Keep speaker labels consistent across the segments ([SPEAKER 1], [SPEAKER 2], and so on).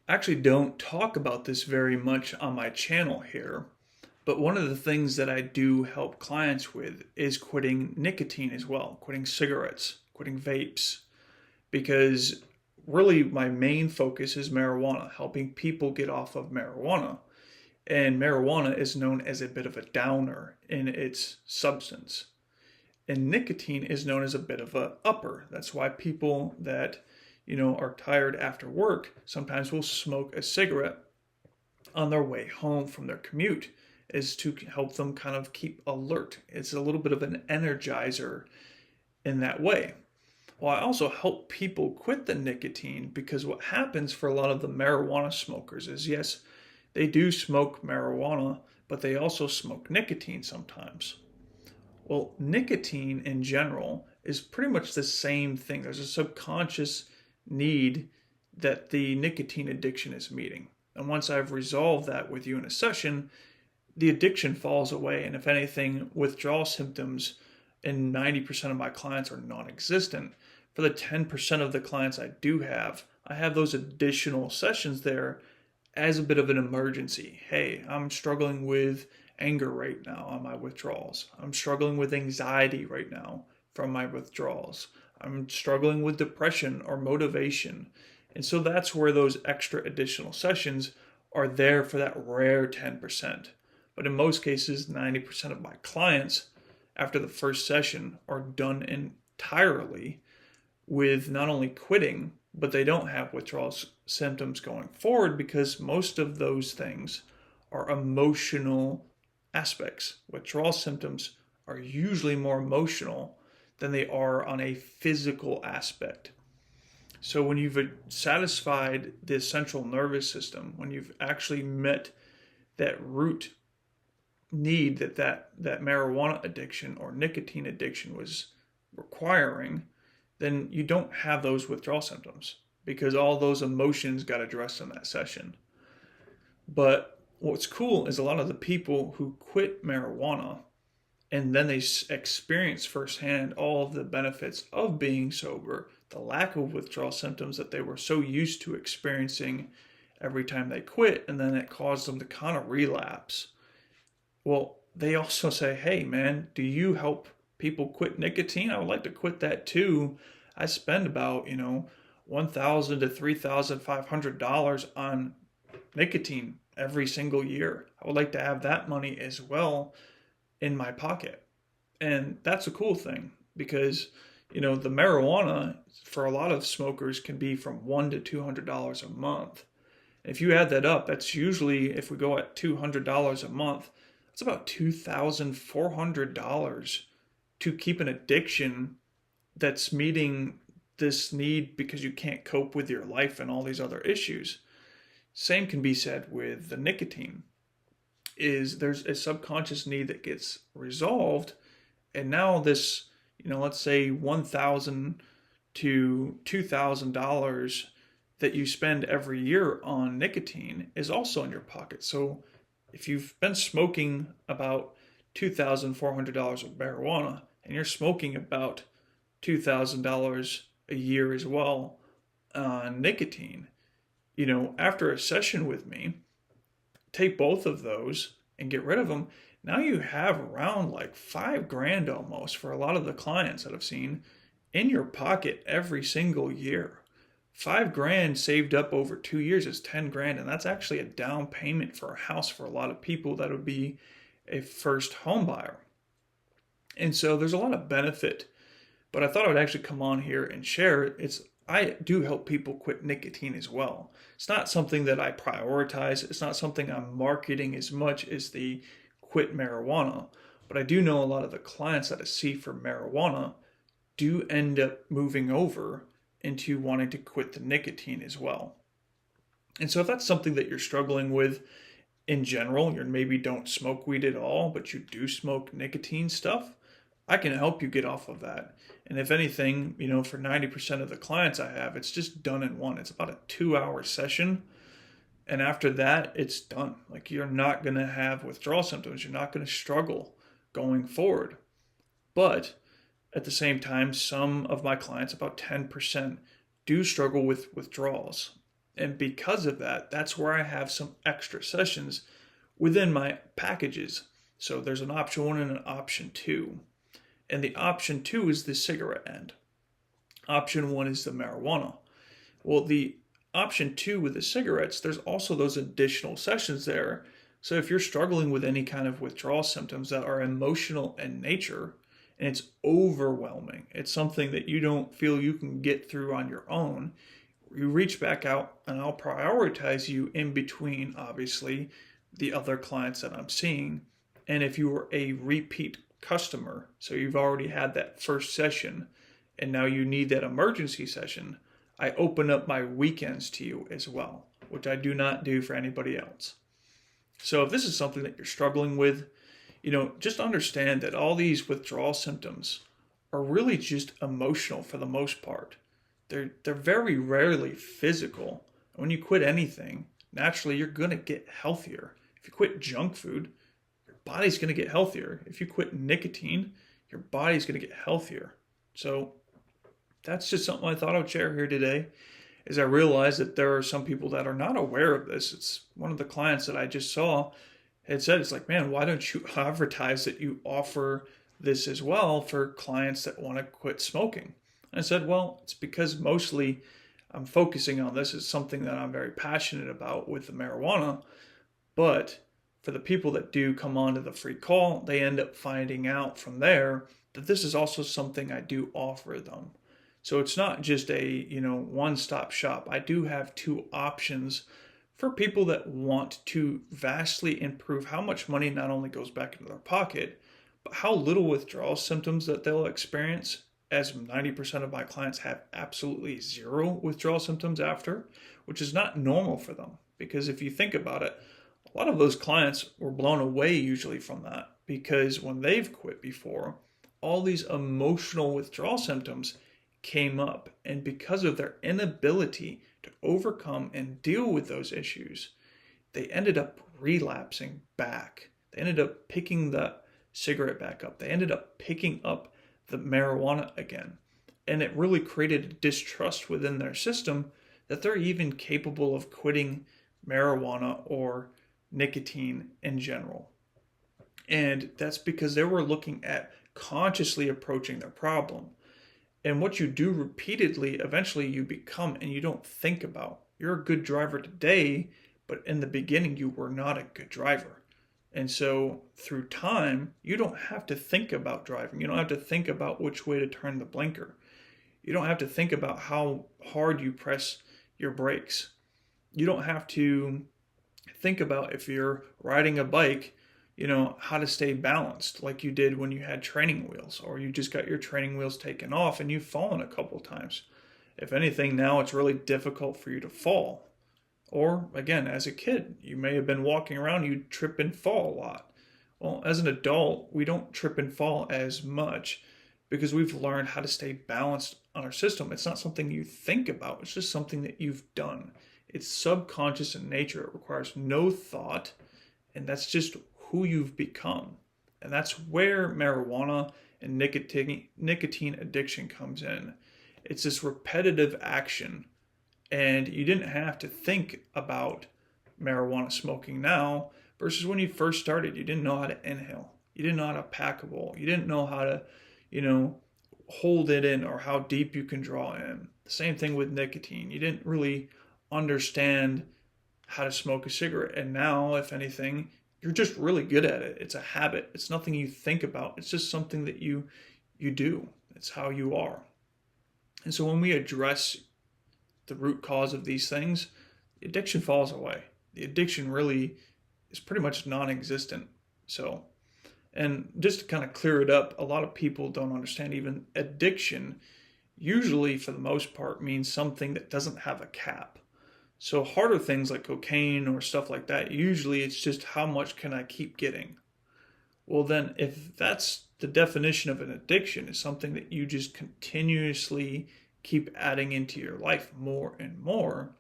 [SPEAKER 1] I actually don't talk about this very much on my channel here, but one of the things that I do help clients with is quitting nicotine as well, quitting cigarettes, quitting vapes, because really my main focus is marijuana, helping people get off of marijuana. And marijuana is known as a bit of a downer in its substance. And nicotine is known as a bit of a upper. That's why people that, are tired after work sometimes will smoke a cigarette on their way home from their commute, is to help them kind of keep alert. It's a little bit of an energizer in that way. Well, I also help people quit the nicotine because what happens for a lot of the marijuana smokers is, yes, they do smoke marijuana, but they also smoke nicotine sometimes. Well, nicotine in general is pretty much the same thing. There's a subconscious need that the nicotine addiction is meeting. And once I've resolved that with you in a session, the addiction falls away. And if anything, withdrawal symptoms in 90% of my clients are non existent. For the 10% of the clients I have those additional sessions there as a bit of an emergency. Hey, I'm struggling with anger right now on my withdrawals. I'm struggling with anxiety right now from my withdrawals. I'm struggling with depression or motivation. And so that's where those extra additional sessions are there for that rare 10%. But in most cases, 90% of my clients after the first session are done entirely with not only quitting, but they don't have withdrawal symptoms going forward because most of those things are emotional aspects. Withdrawal symptoms are usually more emotional than they are on a physical aspect. So when you've satisfied the central nervous system, when you've actually met that root need that marijuana addiction or nicotine addiction was requiring, then you don't have those withdrawal symptoms because all those emotions got addressed in that session. But what's cool is a lot of the people who quit marijuana and then they experience firsthand all of the benefits of being sober, the lack of withdrawal symptoms that they were so used to experiencing every time they quit, and then it caused them to kind of relapse. Well, they also say, hey man, do you help people quit nicotine? I would like to quit that too. I spend about, $1,000 to $3,500 on nicotine every single year. I would like to have that money as well in my pocket. And that's a cool thing because, the marijuana for a lot of smokers can be from $100 to $200 a month. If you add that up, that's usually, if we go at $200 a month, it's about $2,400 to keep an addiction that's meeting this need because you can't cope with your life and all these other issues. Same can be said with the nicotine. Is there's a subconscious need that gets resolved, and now this, let's say $1,000 to $2,000 that you spend every year on nicotine is also in your pocket. So if you've been smoking about $2,400 of marijuana and you're smoking about $2,000 a year as well on nicotine, after a session with me, take both of those and get rid of them. Now you have around like $5,000 almost for a lot of the clients that I've seen in your pocket every single year. $5,000 saved up over 2 years is $10,000, and that's actually a down payment for a house for a lot of people that would be a first home buyer. And so there's a lot of benefit, but I thought I would actually come on here and share. I do help people quit nicotine as well. It's not something that I prioritize. It's not something I'm marketing as much as the quit marijuana, but I do know a lot of the clients that I see for marijuana do end up moving over into wanting to quit the nicotine as well. And so if that's something that you're struggling with in general, you maybe don't smoke weed at all, but you do smoke nicotine stuff, I can help you get off of that. And if anything, for 90% of the clients I have, it's just done in one. It's about a 2-hour session. And after that, it's done. Like, you're not going to have withdrawal symptoms. You're not going to struggle going forward. But at the same time, some of my clients, about 10%, do struggle with withdrawals. And because of that, that's where I have some extra sessions within my packages. So there's an option 1 and an option 2. And the option 2 is the cigarette end. Option 1 is the marijuana. Well, the option 2 with the cigarettes, there's also those additional sessions there. So if you're struggling with any kind of withdrawal symptoms that are emotional in nature, and it's overwhelming, it's something that you don't feel you can get through on your own, you reach back out and I'll prioritize you in between, obviously, the other clients that I'm seeing. And if you were a repeat customer, so you've already had that first session and now you need that emergency session, I open up my weekends to you as well, which I do not do for anybody else. So if this is something that you're struggling with, just understand that all these withdrawal symptoms are really just emotional for the most part. They're very rarely physical. When you quit anything, naturally you're going to get healthier. If you quit junk food, your body's going to get healthier. If you quit nicotine, your body's going to get healthier. So that's just something I thought I'd share here today, is I realized that there are some people that are not aware of this. It's one of the clients that I just saw had said, it's like, man, why don't you advertise that you offer this as well for clients that want to quit smoking? And I said, well, it's because mostly I'm focusing on this. It's something that I'm very passionate about with the marijuana. But for the people that do come onto the free call, they end up finding out from there that this is also something I do offer them. So it's not just a, one-stop shop. I do have 2 options for people that want to vastly improve how much money not only goes back into their pocket, but how little withdrawal symptoms that they'll experience, as 90% of my clients have absolutely 0 withdrawal symptoms after, which is not normal for them. Because if you think about it, a lot of those clients were blown away usually from that, because when they've quit before, all these emotional withdrawal symptoms came up, and because of their inability to overcome and deal with those issues, they ended up relapsing back. They ended up picking the cigarette back up. They ended up picking up the marijuana again. And it really created a distrust within their system that they're even capable of quitting marijuana or nicotine in general. And that's because they were looking at consciously approaching their problem. And what you do repeatedly, eventually you become, and you don't think about. You're a good driver today, but in the beginning you were not a good driver. And so through time, you don't have to think about driving. You don't have to think about which way to turn the blinker. You don't have to think about how hard you press your brakes. You don't have to think about, if you're riding a bike, how to stay balanced like you did when you had training wheels, or you just got your training wheels taken off and you've fallen a couple times. If anything, now it's really difficult for you to fall. Or again, as a kid, you may have been walking around, you trip and fall a lot. Well, as an adult, we don't trip and fall as much because we've learned how to stay balanced on our system. It's not something you think about. It's just something that you've done. It's subconscious in nature. It requires no thought, and that's just who you've become. And that's where marijuana and nicotine addiction comes in. It's this repetitive action, and you didn't have to think about marijuana smoking now versus when you first started. You didn't know how to inhale. You didn't know how to pack a bowl. You didn't know how to, hold it in, or how deep you can draw in. The same thing with nicotine. You didn't really understand how to smoke a cigarette. And now, if anything, you're just really good at it. It's a habit. It's nothing you think about. It's just something that you do. It's how you are. And so when we address the root cause of these things, the addiction falls away. The addiction really is pretty much non-existent. So, and just to kind of clear it up, a lot of people don't understand even addiction usually, for the most part, means something that doesn't have a cap. So harder things like cocaine or stuff like that, usually it's just how much can I keep getting? Well, then if that's the definition of an addiction, is something that you just continuously keep adding into your life more and more,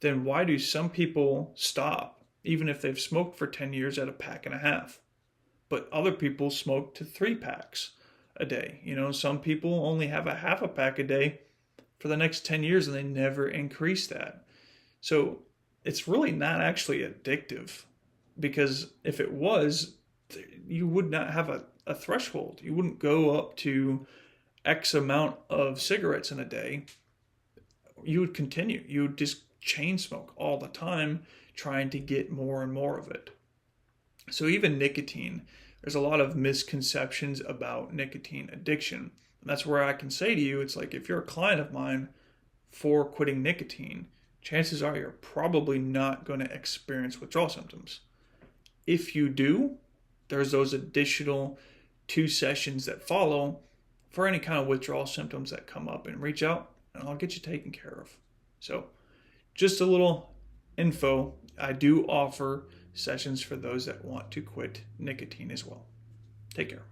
[SPEAKER 1] then why do some people stop, even if they've smoked for 10 years at a pack and a half? But other people smoke to 3 packs a day. Some people only have a half a pack a day for the next 10 years and they never increase that. So it's really not actually addictive, because if it was, you would not have a threshold. You wouldn't go up to X amount of cigarettes in a day. You would continue. You would just chain smoke all the time, trying to get more and more of it. So even nicotine, there's a lot of misconceptions about nicotine addiction. And that's where I can say to you, it's like, if you're a client of mine for quitting nicotine, chances are you're probably not going to experience withdrawal symptoms. If you do, there's those additional 2 sessions that follow for any kind of withdrawal symptoms that come up, and reach out and I'll get you taken care of. So just a little info. I do offer sessions for those that want to quit nicotine as well. Take care.